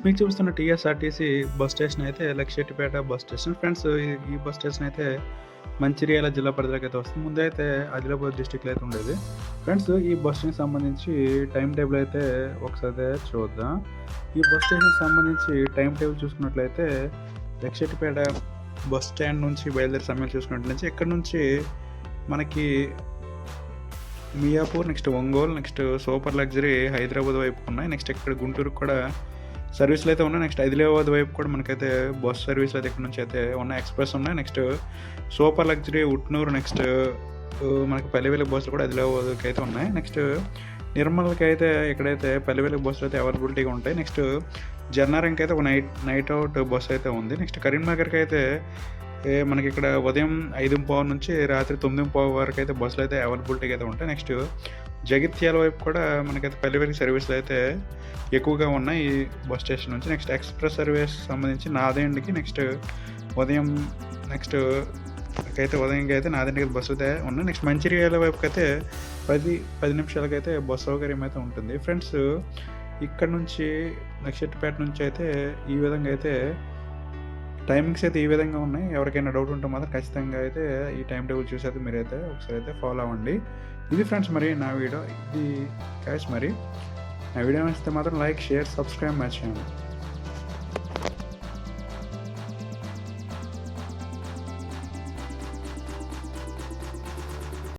Friends మీకు చూస్తున్న TSRTC bus station అయితే లక్షెట్టిపేట బస్ స్టేషన్. ఫ్రెండ్స్ ఈ బస్ స్టేషన్ అయితే మంచిర్యాల జిల్లా పరిధిలోకి అయితే వస్తుంది. ముందైతే ఆదిలాబాద్ డిస్టిక్లో అయితే ఉండేది. ఫ్రెండ్స్ ఈ బస్ స్టేషన్కి సంబంధించి టైం టేబుల్ అయితే ఒకసారి చూద్దాం. ఈ బస్ స్టేషన్కి సంబంధించి టైం టేబుల్ చూసుకున్నట్లయితే లక్షెట్టిపేట బస్ స్టాండ్ నుంచి బయలుదేరే సమయం చూసుకున్నట్లయితే ఇక్కడ నుంచి మనకి Miyapur, next Ongole, next super luxury Hyderabad వైపు ఉన్నాయి. నెక్స్ట్ ఇక్కడ గుంటూరుకు కూడా సర్వీసులు అయితే ఉన్నాయి. నెక్స్ట్ ఆదిలాబాద్ వైపు కూడా మనకైతే బస్ సర్వీసులు అయితే ఇక్కడ నుంచి అయితే ఉన్నాయి, ఎక్స్ప్రెస్ ఉన్నాయి. Next super luxury Utnoor, next మనకి పల్లెవేలకు బస్సులు కూడా ఆదిలాబాద్కి అయితే ఉన్నాయి. నెక్స్ట్ నిర్మల్కి అయితే ఇక్కడైతే పల్లెవేలకు బస్సులు అయితే అవైలబిలిటీగా ఉంటాయి. నెక్స్ట్ జన్నారంకి అయితే ఒక నైట్ అవుట్ బస్సు అయితే ఉంది. నెక్స్ట్ కరీంనగర్కి అయితే మనకి ఇక్కడ ఉదయం 5:15 నుంచి రాత్రి 9:15 వరకు అయితే బస్సులు అయితే అవైలబిలిటీగా అయితే ఉంటాయి. నెక్స్ట్ జగిత్యాల వైపు కూడా మనకైతే పల్లెవేలకు సర్వీసులు అయితే ఎక్కువగా ఉన్నాయి ఈ బస్ స్టేషన్ నుంచి. నెక్స్ట్ ఎక్స్ప్రెస్ సర్వీస్ సంబంధించి నాదేండ్కి నెక్స్ట్ ఉదయం ఉదయంకి అయితే నాదేండ్కి బస్సు అయితే ఉన్నాయి. నెక్స్ట్ మంచిర్యాల వైపుకి అయితే 10 నిమిషాలకైతే బస్ సౌకర్యం అయితే ఉంటుంది. ఫ్రెండ్స్ ఇక్కడ నుంచి లక్షెట్టిపేట నుంచి అయితే ఈ విధంగా అయితే టైమింగ్స్ అయితే ఈ విధంగా ఉన్నాయి. ఎవరికైనా డౌట్ ఉంటే మాత్రం ఖచ్చితంగా అయితే ఈ టైం టేబుల్ చూసి అయితే మీరైతే ఒకసారి అయితే ఫాలో అవ్వండి. ఇది ఫ్రెండ్స్ మరి నా వీడియో, ఇది క్యాష్ మరి నా వీడియో నచ్చితే మాత్రం లైక్, షేర్, సబ్స్క్రైబ్ మర్చిపోండి.